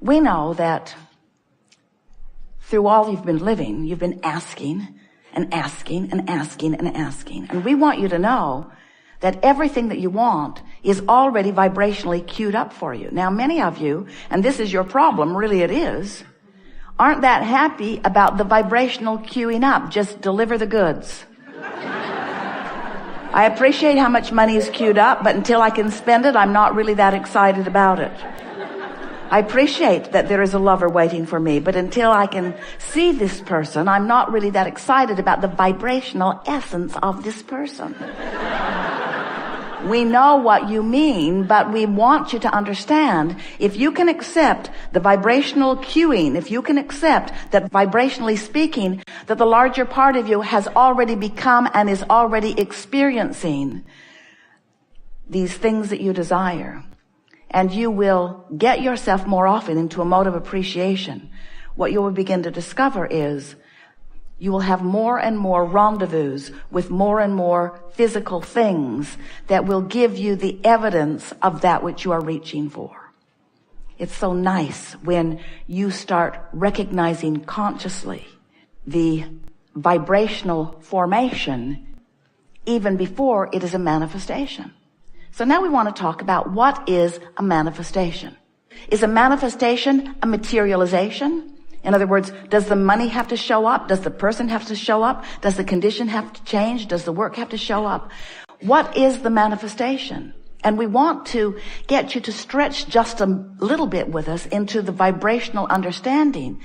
We know that through all you've been living, you've been asking and asking and asking and asking. And we want you to know that everything that you want is already vibrationally queued up for you. Now, many of you, and this is your problem, really it is, aren't that happy about the vibrational queuing up. Just deliver the goods. I appreciate how much money is queued up, but until I can spend it, I'm not really that excited about it. I appreciate that there is a lover waiting for me, but until I can see this person, I'm not really that excited about the vibrational essence of this person. We know what you mean, but we want you to understand, if you can accept the vibrational cueing, if you can accept that vibrationally speaking, that the larger part of you has already become and is already experiencing these things that you desire, and you will get yourself more often into a mode of appreciation, what you will begin to discover is you will have more and more rendezvous with more and more physical things that will give you the evidence of that which you are reaching for. It's so nice when you start recognizing consciously the vibrational formation even before it is a manifestation. So now we want to talk about what is a manifestation. Is a manifestation a materialization? In other words, does the money have to show up? Does the person have to show up? Does the condition have to change? Does the work have to show up? What is the manifestation? And we want to get you to stretch just a little bit with us into the vibrational understanding,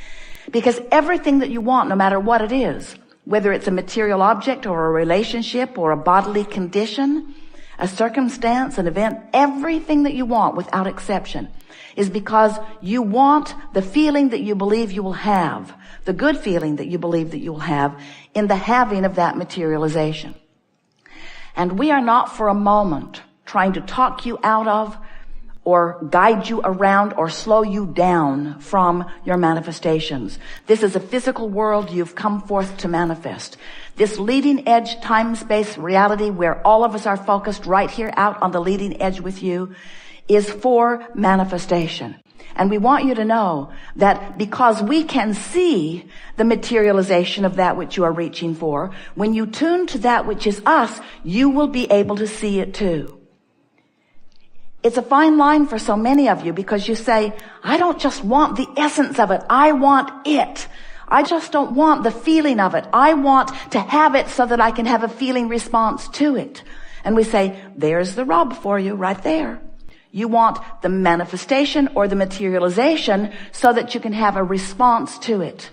because everything that you want, no matter what it is, whether it's a material object or a relationship or a bodily condition, a circumstance, an event, everything that you want without exception is because you want the feeling that you believe you will have, the good feeling that you believe that you will have in the having of that materialization. And we are not for a moment trying to talk you out of or guide you around or slow you down from your manifestations. This is a physical world you've come forth to manifest. This leading edge time-space reality where all of us are focused right here out on the leading edge with you is for manifestation. And we want you to know that because we can see the materialization of that which you are reaching for, when you tune to that which is us, you will be able to see it too. It's a fine line for so many of you because you say, I don't just want the essence of it. I want it. I just don't want the feeling of it. I want to have it so that I can have a feeling response to it. And we say, there's the rub for you right there. You want the manifestation or the materialization so that you can have a response to it.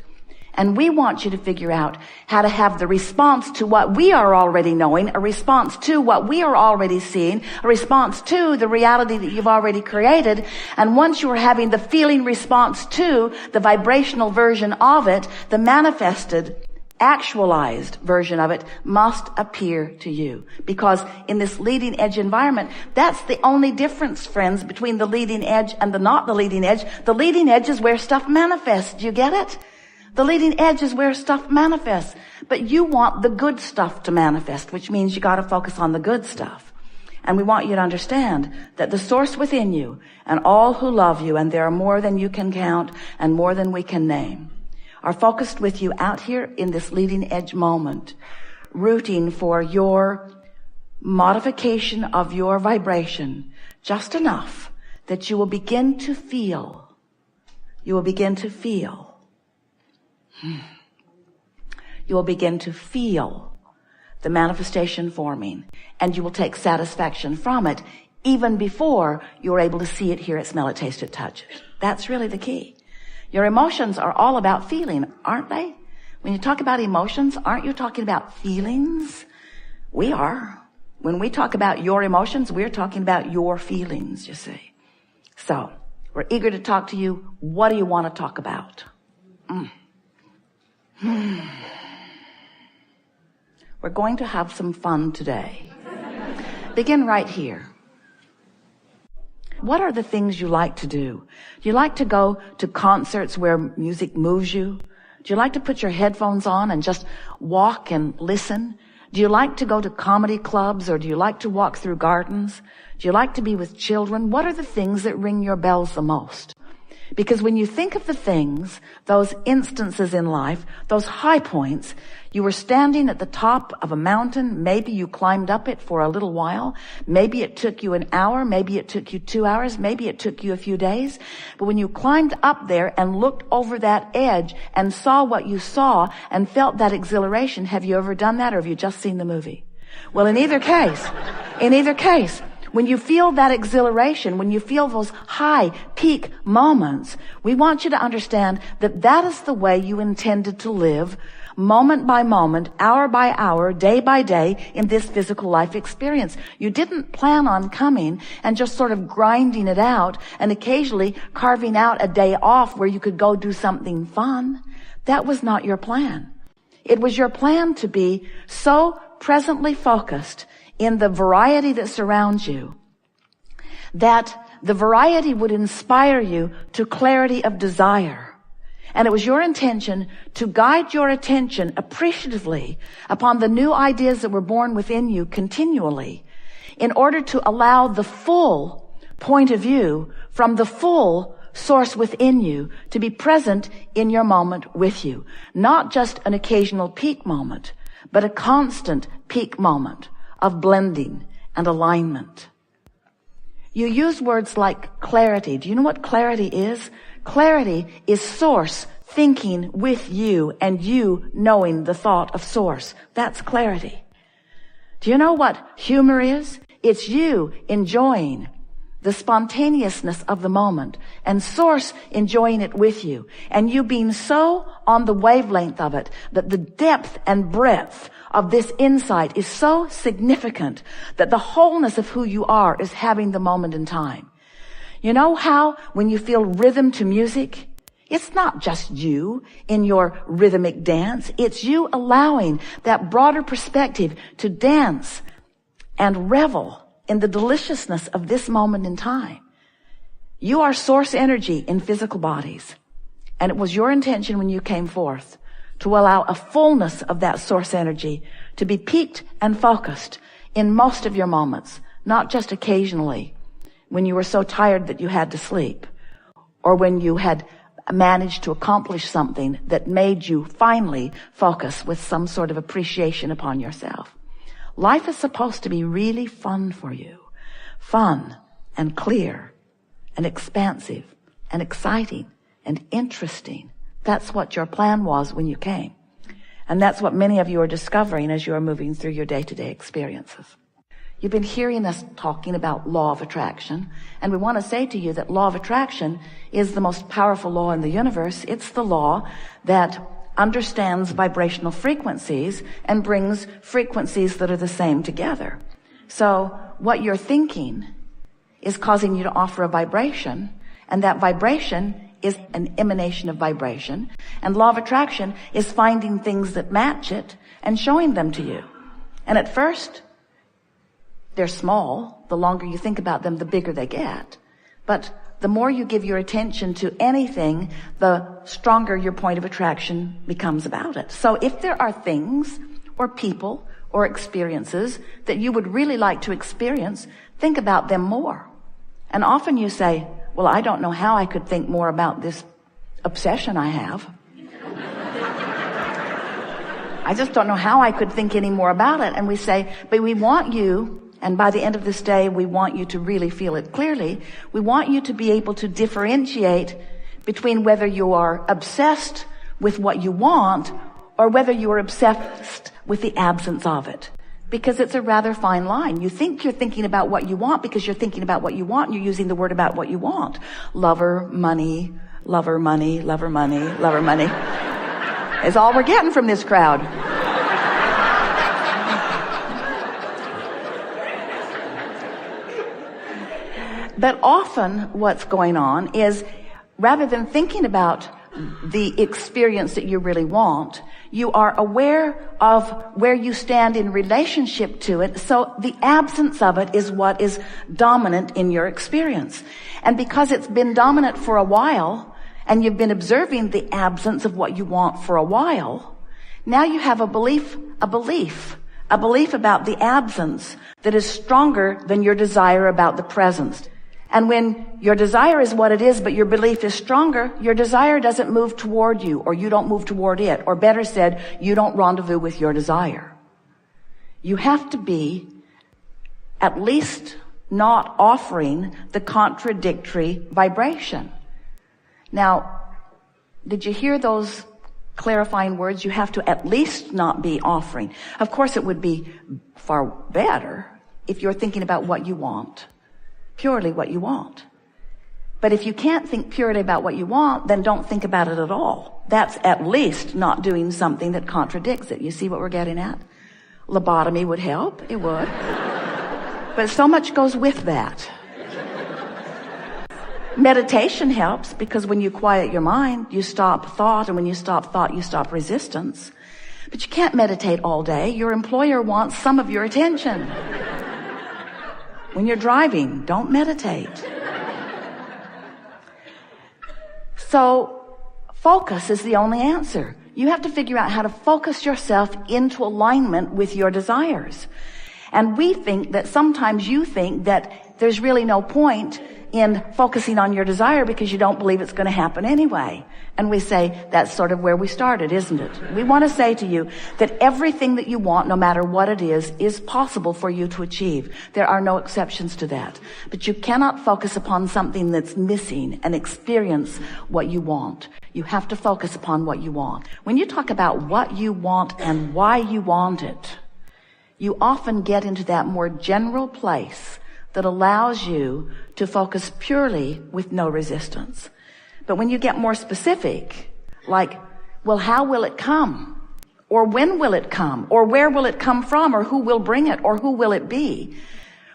And we want you to figure out how to have the response to what we are already knowing, a response to what we are already seeing, a response to the reality that you've already created. And once you are having the feeling response to the vibrational version of it, the manifested, actualized version of it must appear to you. Because in this leading edge environment, that's the only difference, friends, between the leading edge and the not the leading edge. The leading edge is where stuff manifests. Do you get it? The leading edge is where stuff manifests. But you want the good stuff to manifest, which means you got to focus on the good stuff. And we want you to understand that the source within you and all who love you, and there are more than you can count and more than we can name, are focused with you out here in this leading edge moment, rooting for your modification of your vibration just enough that you will begin to feel, you will begin to feel the manifestation forming, and you will take satisfaction from it even before you're able to see it, hear it, smell it, taste it, touch it. That's really the key. Your emotions are all about feeling, aren't they? When you talk about emotions, aren't you talking about feelings? We are. When we talk about your emotions, we're talking about your feelings, you see. So, we're eager to talk to you. What do you want to talk about? We're going to have some fun today. Begin right here. What are the things you like to do? Do you like to go to concerts where music moves you? Do you like to put your headphones on and just walk and listen? Do you like to go to comedy clubs, or do you like to walk through gardens? Do you like to be with children? What are the things that ring your bells the most? Because when you think of the things, those instances in life, those high points, you were standing at the top of a mountain. Maybe you climbed up it for a little while. Maybe it took you an hour. Maybe it took you 2 hours. Maybe it took you a few days. But when you climbed up there and looked over that edge and saw what you saw and felt that exhilaration, have you ever done that, or have you just seen the movie? Well, in either case, when you feel that exhilaration, when you feel those high peak moments, we want you to understand that that is the way you intended to live, moment by moment, hour by hour, day by day, in this physical life experience. You didn't plan on coming and just sort of grinding it out and occasionally carving out a day off where you could go do something fun. That was not your plan. It was your plan to be so presently focused in the variety that surrounds you, that the variety would inspire you to clarity of desire. And it was your intention to guide your attention appreciatively upon the new ideas that were born within you continually, in order to allow the full point of view from the full source within you to be present in your moment with you. Not just an occasional peak moment, but a constant peak moment of blending and alignment. You use words like clarity. Do you know what clarity is? Clarity is source thinking with you and you knowing the thought of source. That's clarity. Do you know what humor is? It's you enjoying the spontaneousness of the moment and source enjoying it with you, and you being so on the wavelength of it that the depth and breadth of this insight is so significant that the wholeness of who you are is having the moment in time. You know how when you feel rhythm to music, it's not just you in your rhythmic dance. It's you allowing that broader perspective to dance and revel in the deliciousness of this moment in time. You are source energy in physical bodies. And it was your intention when you came forth to allow a fullness of that source energy to be peaked and focused in most of your moments, not just occasionally when you were so tired that you had to sleep, or when you had managed to accomplish something that made you finally focus with some sort of appreciation upon yourself. Life is supposed to be really fun for you. Fun and clear and expansive and exciting and interesting. That's what your plan was when you came. And that's what many of you are discovering as you are moving through your day-to-day experiences. You've been hearing us talking about law of attraction, and we want to say to you that law of attraction is the most powerful law in the universe. It's the law that understands vibrational frequencies and brings frequencies that are the same together. So what you're thinking is causing you to offer a vibration, and that vibration is an emanation of vibration, and law of attraction is finding things that match it and showing them to you. And at first, they're small. The longer you think about them, the bigger they get. But the more you give your attention to anything, the stronger your point of attraction becomes about it. So if there are things or people or experiences that you would really like to experience, think about them more. And often you say, well, I don't know how I could think more about this obsession I have. I just don't know how I could think any more about it. And we say, but we want you, and by the end of this day, we want you to really feel it clearly. We want you to be able to differentiate between whether you are obsessed with what you want or whether you are obsessed with the absence of it. Because it's a rather fine line. You think you're thinking about what you want because you're thinking about what you want, and you're using the word about what you want. Lover, money, lover, money, lover, money, lover, money. It's all we're getting from this crowd. But often what's going on is, rather than thinking about the experience that you really want, you are aware of where you stand in relationship to it. So the absence of it is what is dominant in your experience. And because it's been dominant for a while, and you've been observing the absence of what you want for a while, now you have a belief about the absence that is stronger than your desire about the presence. And when your desire is what it is, but your belief is stronger, your desire doesn't move toward you, or you don't move toward it, or better said, you don't rendezvous with your desire. You have to be at least not offering the contradictory vibration. Now, did you hear those clarifying words? You have to at least not be offering. Of course, it would be far better if you're thinking about what you want, purely what you want. But if you can't think purely about what you want, then don't think about it at all. That's at least not doing something that contradicts it. You see what we're getting at? Lobotomy would help. It would. But so much goes with that. Meditation helps, because when you quiet your mind, you stop thought, and when you stop thought, you stop resistance. But you can't meditate all day. Your employer wants some of your attention. When you're driving, don't meditate. So focus is the only answer. You have to figure out how to focus yourself into alignment with your desires. And we think that sometimes you think that there's really no point in focusing on your desire because you don't believe it's going to happen anyway. And we say that's sort of where we started, isn't it? We want to say to you that everything that you want, no matter what it is possible for you to achieve. There are no exceptions to that. But you cannot focus upon something that's missing and experience what you want. You have to focus upon what you want. When you talk about what you want and why you want it, you often get into that more general place that allows you to focus purely with no resistance. But when you get more specific, like, well, how will it come? Or when will it come? Or where will it come from? Or who will bring it? Or who will it be?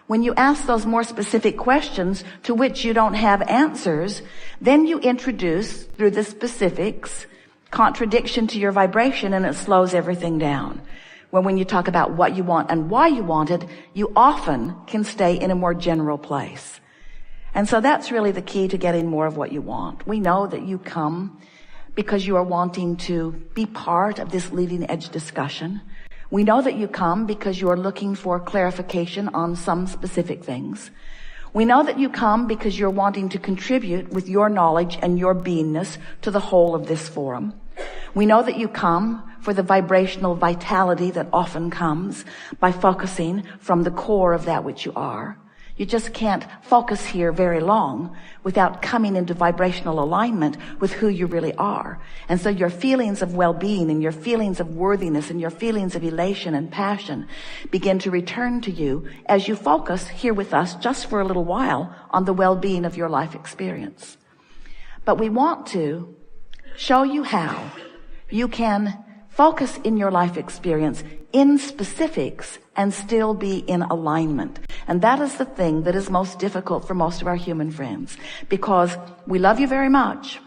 When you ask those more specific questions to which you don't have answers, then you introduce, through the specifics, contradiction to your vibration, and it slows everything down. When you talk about what you want and why you want it, you often can stay in a more general place. And so that's really the key to getting more of what you want. We know that you come because you are wanting to be part of this leading edge discussion. We know that you come because you are looking for clarification on some specific things. We know that you come because you're wanting to contribute with your knowledge and your beingness to the whole of this forum. We know that you come for the vibrational vitality that often comes by focusing from the core of that which you are. You just can't focus here very long without coming into vibrational alignment with who you really are. And so your feelings of well-being and your feelings of worthiness and your feelings of elation and passion begin to return to you as you focus here with us just for a little while on the well-being of your life experience. But we want to show you how you can focus in your life experience in specifics and still be in alignment. And that is the thing that is most difficult for most of our human friends, because we love you very much.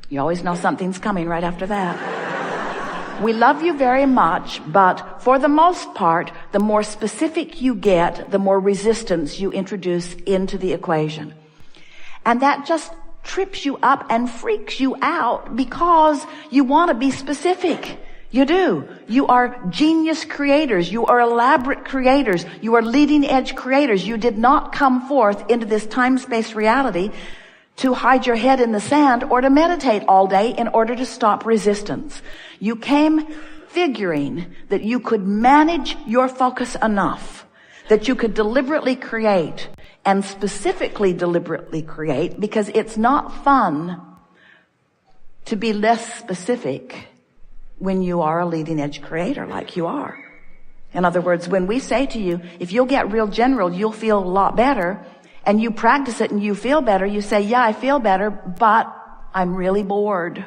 You always know something's coming right after that. We love you very much, but for the most part, the more specific you get, the more resistance you introduce into the equation. And that just trips you up and freaks you out because you want to be specific. You do. You are genius creators. You are elaborate creators. You are leading edge creators. You did not come forth into this time-space reality to hide your head in the sand or to meditate all day in order to stop resistance. You came figuring that you could manage your focus enough that you could deliberately create, and specifically deliberately create, because it's not fun to be less specific when you are a leading edge creator like you are. In other words, when we say to you, if you'll get real general, you'll feel a lot better, and you practice it and you feel better, you say, yeah, I feel better, but I'm really bored.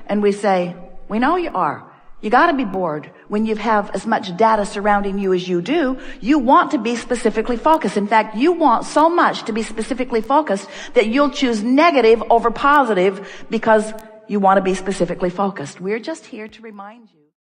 And we say, we know you are. You got to be bored when you have as much data surrounding you as you do. You want to be specifically focused. In fact, you want so much to be specifically focused that you'll choose negative over positive because you want to be specifically focused. We're just here to remind you.